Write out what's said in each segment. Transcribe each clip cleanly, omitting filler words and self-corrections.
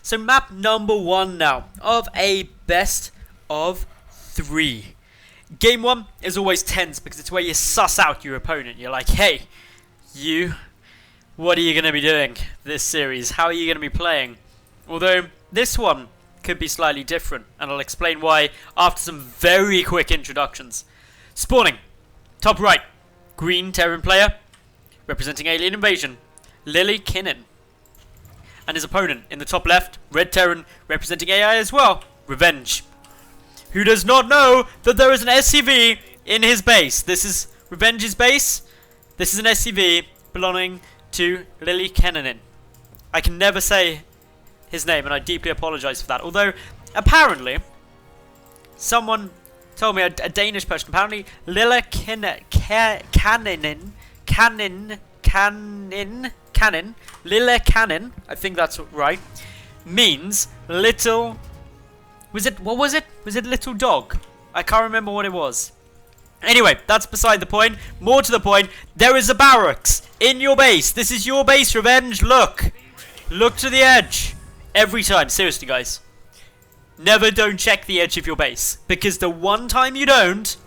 So map number 1 now of a best of 3. Game 1 is always tense because it's where you suss out your opponent. You're like, hey, what are you going to be doing this series? How are you going to be playing? Although this one could be slightly different, and I'll explain why after some very quick introductions. Spawning, top right, green Terran player, representing alien invasion, Lillekanin. And his opponent in the top left, red Terran, representing AI as well, Revenge. Who does not know that there is an SCV in his base? This is Revenge's base. This is an SCV belonging to Lillekanin. I can never say his name, and I deeply apologise for that. Although, apparently, someone told me, a Danish person, apparently Lillekanin, Lillekanin, I think that's right, means little. What was it? Was it little dog? I can't remember what it was. Anyway, that's beside the point. More to the point, there is a barracks in your base. This is your base, Revenge. Look to the edge. Every time, seriously guys, never don't check the edge of your base, because the one time you don't,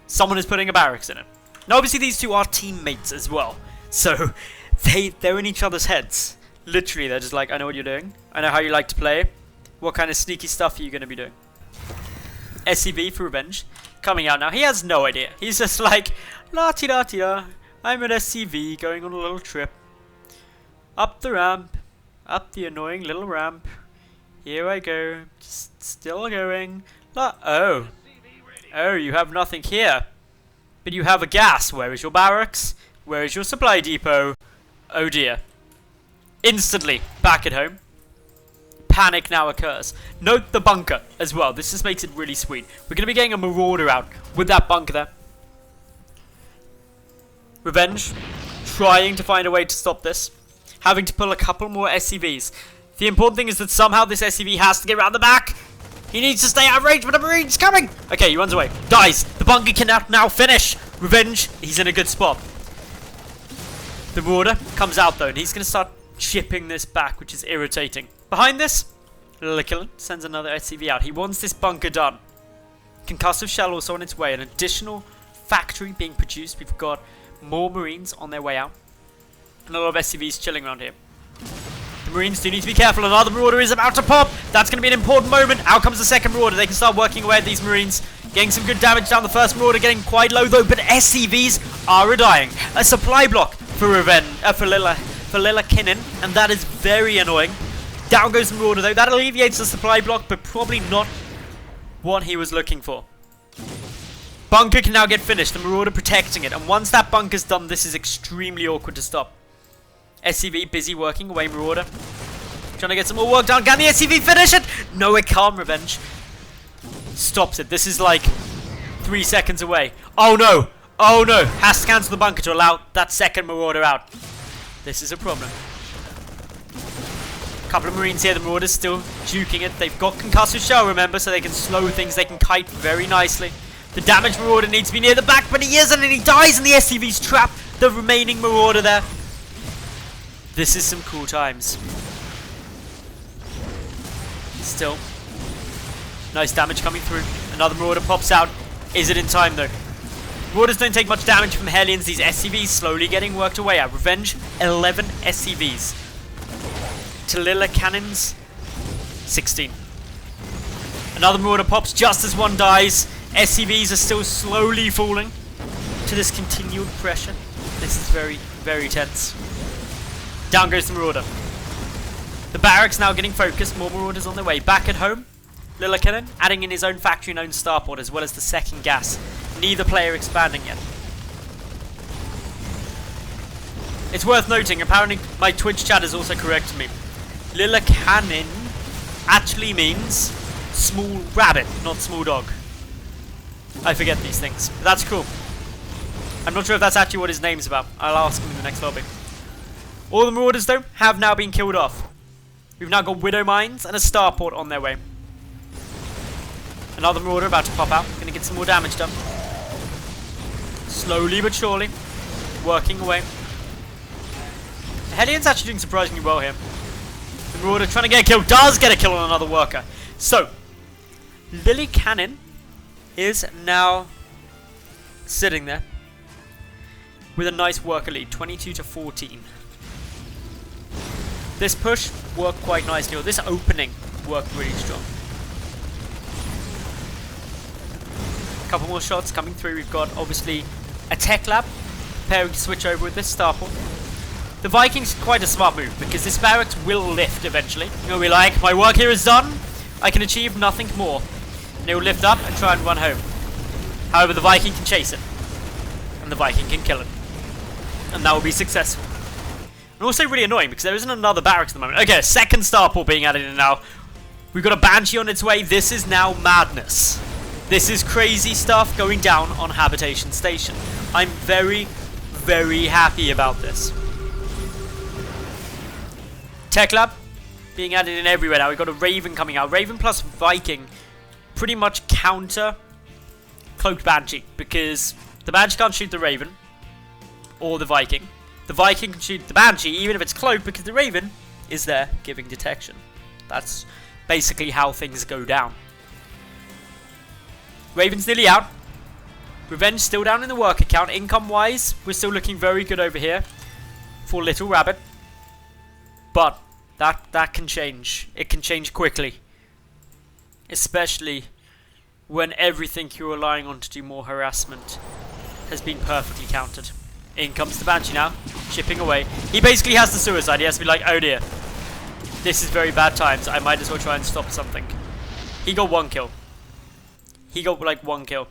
someone is putting a barracks in it. Now obviously these two are teammates as well, so they're in each other's heads. Literally, they're just like, I know what you're doing, I know how you like to play, what kind of sneaky stuff are you going to be doing? SCV for Revenge, coming out now. He has no idea, he's just like, la-ti-da-ti-da, I'm an SCV going on a little trip, up the ramp, up the annoying little ramp. Here I go. Just still going. Oh, you have nothing here. But you have a gas. Where is your barracks? Where is your supply depot? Oh dear. Instantly back at home. Panic now occurs. Note the bunker as well. This just makes it really sweet. We're going to be getting a marauder out with that bunker there. Revenge trying to find a way to stop this. Having to pull a couple more SCVs. The important thing is that somehow this SCV has to get around the back. He needs to stay out of range, but a Marine's coming. Okay, he runs away. Dies. The bunker can now finish. Revenge, he's in a good spot. The Marauder comes out though, and he's going to start chipping this back, which is irritating. Behind this, Lillekanin sends another SCV out. He wants this bunker done. Concussive shell also on its way. An additional factory being produced. We've got more Marines on their way out. And a lot of SCVs chilling around here. The Marines do need to be careful. Another Marauder is about to pop. That's going to be an important moment. Out comes the second Marauder. They can start working away at these Marines. Getting some good damage down. The first Marauder getting quite low though. But SCVs are dying. A supply block for Lillekanin. And that is very annoying. Down goes the Marauder though. That alleviates the supply block. But probably not what he was looking for. Bunker can now get finished. The Marauder protecting it. And once that bunker's done, this is extremely awkward to stop. SCV busy working away Marauder. Trying to get some more work done. Can the SCV finish it? No, it can't. Revenge stops it. This is like 3 seconds away. Oh no. Oh no. Has to cancel the bunker to allow that second Marauder out. This is a problem. Couple of Marines here. The Marauder's still juking it. They've got concussive shell, remember, so they can slow things. They can kite very nicely. The damaged Marauder needs to be near the back, but he isn't, and he dies, and the SCV's trapped the remaining Marauder there. This is some cool times. Still. Nice damage coming through. Another Marauder pops out. Is it in time though? Marauders don't take much damage from Hellions. These SCVs slowly getting worked away at. Revenge, 11 SCVs. To Lillekanin's 16. Another Marauder pops just as one dies. SCVs are still slowly falling to this continued pressure. This is very, very tense. Down goes the Marauder. The barracks now getting focused. More Marauders on their way. Back at home, Lillekanin adding in his own factory and own starport as well as the second gas. Neither player expanding yet. It's worth noting, apparently my Twitch chat has also corrected me. Lillekanin actually means small rabbit, not small dog. I forget these things. But that's cool. I'm not sure if that's actually what his name's about. I'll ask him in the next lobby. All the Marauders, though, have now been killed off. We've now got Widow Mines and a starport on their way. Another Marauder about to pop out. Gonna get some more damage done. Slowly but surely. Working away. The Hellions actually doing surprisingly well here. Marauder trying to get a kill. Does get a kill on another worker. So, Lillekanin is now sitting there with a nice worker lead, 22 to 14. This push worked quite nicely, or this opening worked really strong. A couple more shots coming through. We've got obviously a tech lab preparing to switch over with this starport. The Vikings quite a smart move because this barracks will lift eventually. You'll be like, my work here is done. I can achieve nothing more. And it will lift up and try and run home. However, the Viking can chase it, and the Viking can kill it, and that will be successful. And also really annoying because there isn't another barracks at the moment. Okay, second starport being added in now. We've got a Banshee on its way. This is now madness. This is crazy stuff going down on Habitation Station. I'm very, very happy about this. Tech Lab being added in everywhere now. We've got a Raven coming out. Raven plus Viking pretty much counter Cloaked Banshee because the Banshee can't shoot the Raven or the Viking. The Viking can shoot the Banshee even if it's cloaked because the Raven is there giving detection. That's basically how things go down. Raven's nearly out. Revenge still down in the worker count. Income wise, we're still looking very good over here for Little Rabbit. But that can change. It can change quickly. Especially when everything you're relying on to do more harassment has been perfectly countered. In comes the Banshee now, chipping away. He basically has the suicide. He has to be like, oh dear, this is very bad times. I might as well try and stop something. He got one kill. He got like one kill.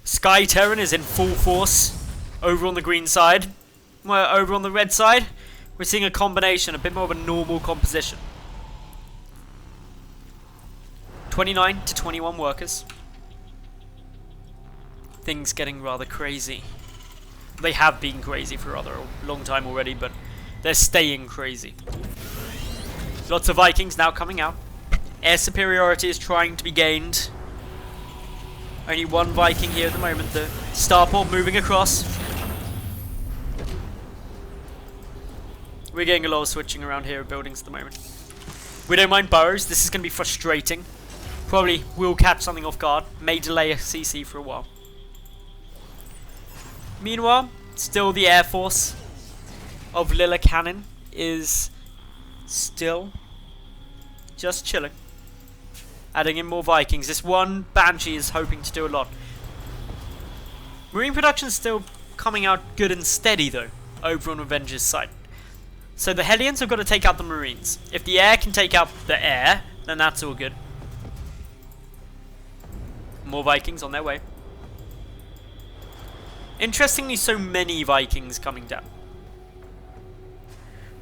Sky Terran is in full force over on the green side. Well, over on the red side, we're seeing a combination, a bit more of a normal composition. 29 to 21 workers. Things getting rather crazy. They have been crazy for a long time already, but they're staying crazy. Lots of Vikings now coming out. Air superiority is trying to be gained. Only one Viking here at the moment. The starport moving across. We're getting a lot of switching around here of buildings at the moment. We don't mind burrows. This is going to be frustrating. Probably will catch something off guard. May delay a CC for a while. Meanwhile, still the Air Force of Lillekanin is still just chilling. Adding in more Vikings. This one Banshee is hoping to do a lot. Marine production is still coming out good and steady though, over on Revenge's side. So the Hellions have got to take out the Marines. If the air can take out the air, then that's all good. More Vikings on their way. Interestingly, so many Vikings coming down.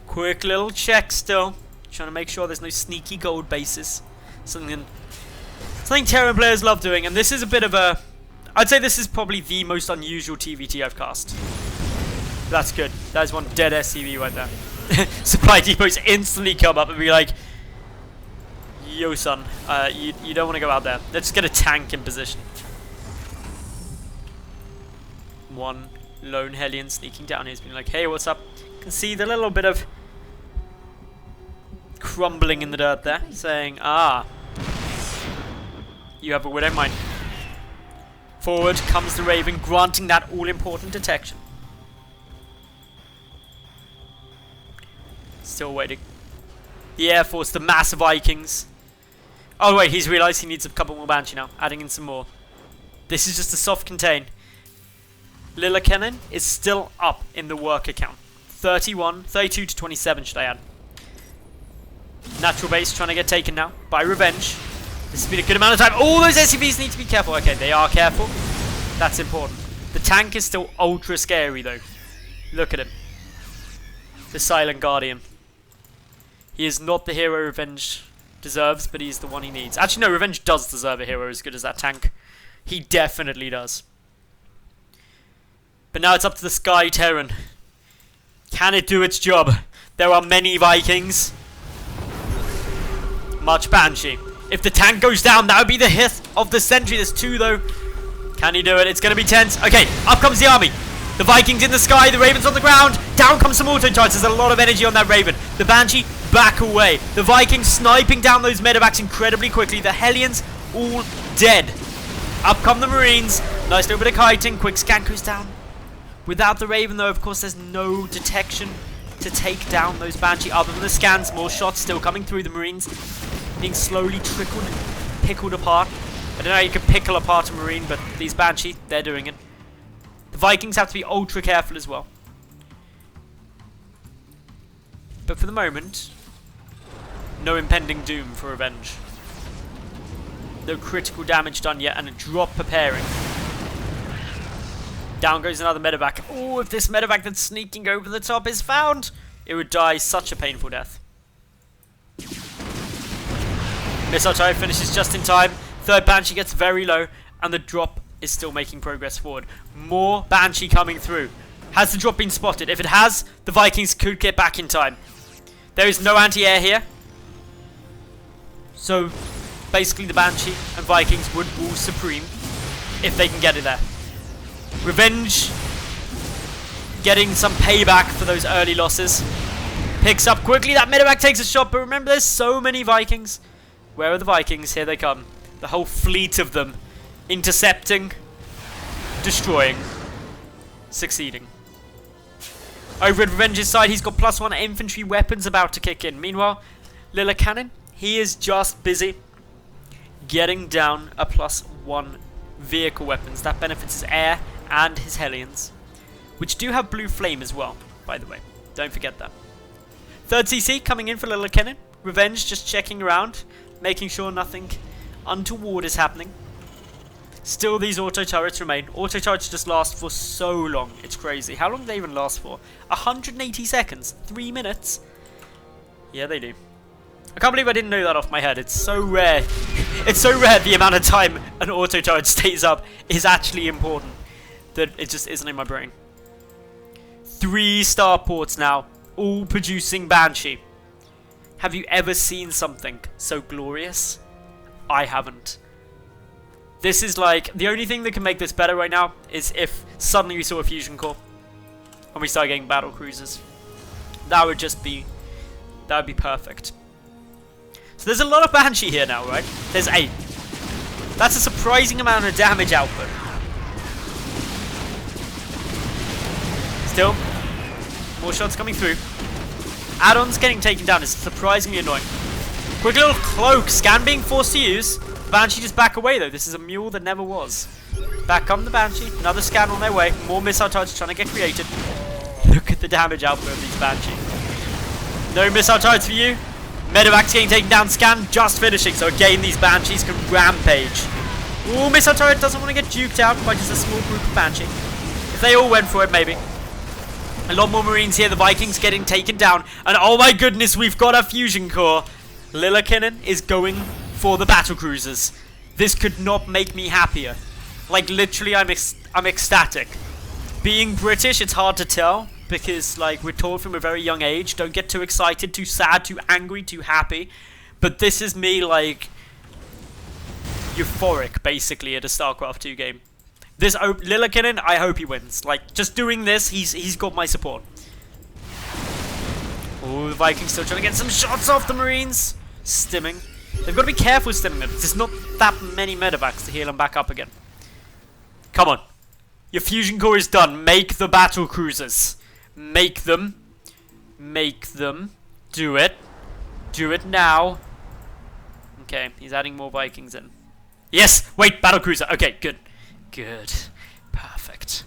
Quick little check still. Trying to make sure there's no sneaky gold bases. Something Terran players love doing. And this is a bit of a... I'd say this is probably the most unusual TvT I've cast. That's good. That is one dead SCV right there. Supply depots instantly come up and be like, yo son, you don't want to go out there. Let's get a tank in position. One lone Hellion sneaking down here has been like, hey, what's up? Can see the little bit of crumbling in the dirt there, saying, ah, you have a widow mine. Forward comes the Raven, granting that all-important detection. Still waiting. The Air Force, the mass Vikings. Oh wait, he's realised he needs a couple more Banshee now, adding in some more. This is just a soft contain. Lillekanin is still up in the worker count. 32 to 27 should I add. Natural base trying to get taken now by Revenge. This has been a good amount of time. All those SCVs need to be careful. Okay, they are careful. That's important. The tank is still ultra scary though. Look at him. The Silent Guardian. He is not the hero Revenge deserves, but he's the one he needs. Actually no, Revenge does deserve a hero as good as that tank. He definitely does. But now it's up to the Sky Terran. Can it do its job? There are many Vikings. Much Banshee. If the tank goes down, that would be the hit of the century. There's two though. Can he do it? It's going to be tense. Okay, up comes the army. The Vikings in the sky, the Ravens on the ground. Down comes some auto charges. There's a lot of energy on that Raven. The Banshee back away. The Vikings sniping down those medevacs incredibly quickly. The Hellions all dead. Up come the Marines. Nice little bit of kiting. Quick scan goes down. Without the Raven though, of course, there's no detection to take down those Banshee other than the scans. More shots still coming through. The Marines being slowly pickled apart. I don't know how you can pickle apart a Marine, but these Banshee, they're doing it. The Vikings have to be ultra careful as well. But for the moment, no impending doom for revenge. No critical damage done yet, and a drop preparing. Down goes another medevac. Oh, if this medevac that's sneaking over the top is found, it would die such a painful death. Missile turret finishes just in time. Third Banshee gets very low, and the drop is still making progress forward. More Banshee coming through. Has the drop been spotted? If it has, the Vikings could get back in time. There is no anti-air here. So, basically the Banshee and Vikings would rule supreme if they can get it there. Revenge getting some payback for those early losses. Picks up quickly. That medevac takes a shot, but remember there's so many Vikings. Where are the Vikings? Here they come. The whole fleet of them. Intercepting. Destroying. Succeeding. Over at Revenge's side, he's got +1 infantry weapons about to kick in. Meanwhile, Lillekanin, he is just busy getting down a +1 vehicle weapons. That benefits his air and his Hellions, which do have blue flame as well, by the way. Don't forget that. Third CC coming in for Lillekanin. Revenge just checking around, making sure nothing untoward is happening. Still, these auto turrets remain. Auto turrets just last for so long. It's crazy. How long do they even last for? 180 seconds. 3 minutes. Yeah, they do. I can't believe I didn't know that off my head. It's so rare. It's so rare the amount of time an auto turret stays up is actually important that it just isn't in my brain. 3 starports now, all producing Banshee. Have you ever seen something so glorious? I haven't. This is like, the only thing that can make this better right now is if suddenly we saw a fusion core and we start getting battle cruisers. That would be perfect. So there's a lot of Banshee here now, right? There's 8. That's a surprising amount of damage output. Still, more shots coming through. Add-ons getting taken down is surprisingly annoying. Quick little cloak, scan being forced to use. Banshee just back away though. This is a mule that never was. Back come the Banshee. Another scan on their way. More missile turrets trying to get created. Look at the damage output of these Banshee. No missile turrets for you. Medevac's getting taken down. Scan just finishing. So again, these Banshees can rampage. Ooh, missile turret doesn't want to get duped out by just a small group of Banshee. If they all went for it, maybe. A lot more Marines here. The Vikings getting taken down. And oh my goodness, we've got a fusion core. Lillekanin is going for the battle cruisers. This could not make me happier. Like literally, I'm ecstatic. Being British, it's hard to tell because like we're taught from a very young age, don't get too excited, too sad, too angry, too happy. But this is me like euphoric basically at a StarCraft 2 game. This Lillekanin, I hope he wins. Like just doing this, he's got my support. Oh, the Vikings still trying to get some shots off the Marines. Stimming. They've got to be careful with stimming them. There's not that many medevacs to heal them back up again. Come on. Your fusion core is done. Make the battle cruisers. Make them. Make them. Do it. Do it now. Okay, he's adding more Vikings in. Yes! Wait, battle cruiser. Okay, good. Good. Perfect.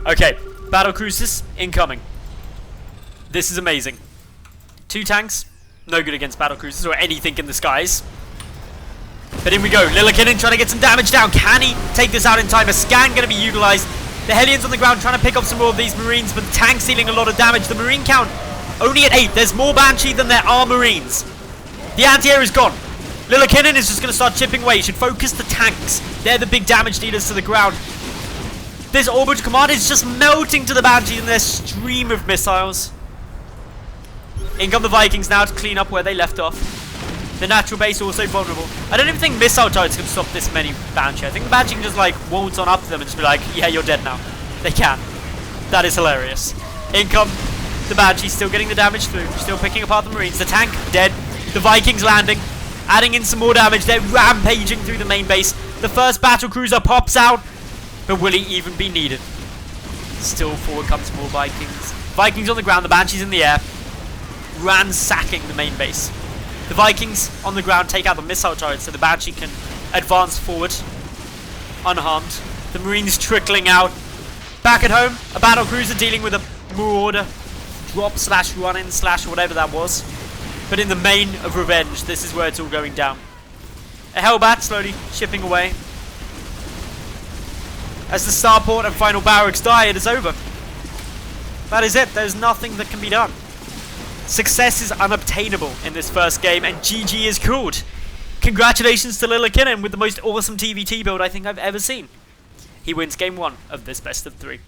Okay, battle cruisers incoming. This is amazing. 2 tanks. No good against battle cruisers or anything in the skies. But in we go. Lillekanin trying to get some damage down. Can he take this out in time? A scan going to be utilized. The Hellions on the ground trying to pick up some more of these Marines, but the tank's dealing a lot of damage. The Marine count only at 8. There's more Banshee than there are Marines. The anti-air is gone. Lillekanin is just going to start chipping away. He should focus the tanks. They're the big damage dealers to the ground. This orbital command is just melting to the Banshee in their stream of missiles. In come the Vikings now to clean up where they left off. The natural base also vulnerable. I don't even think missile turrets can stop this many Banshee. I think the Banshee can just like waltz on up to them and just be like, yeah, you're dead now. They can. That is hilarious. In come the Banshee, still getting the damage through, still picking apart the Marines. The tank, dead. The Vikings landing, adding in some more damage. They're rampaging through the main base. The first battle cruiser pops out, but will he even be needed? Still forward comes more Vikings. Vikings on the ground, the Banshees in the air, ransacking the main base. The Vikings on the ground take out the missile turrets so the Banshee can advance forward unharmed. The Marines trickling out. Back at home, a battle cruiser dealing with a Marauder drop slash run in slash whatever that was. But in the main of revenge, this is where it's all going down. A Hellbat slowly chipping away. As the starport and final barracks die, it is over. That is it. There's nothing that can be done. Success is unobtainable in this first game, and GG is called. Congratulations to Lillekanin with the most awesome TvT build I think I've ever seen. He wins game 1 of this best of 3.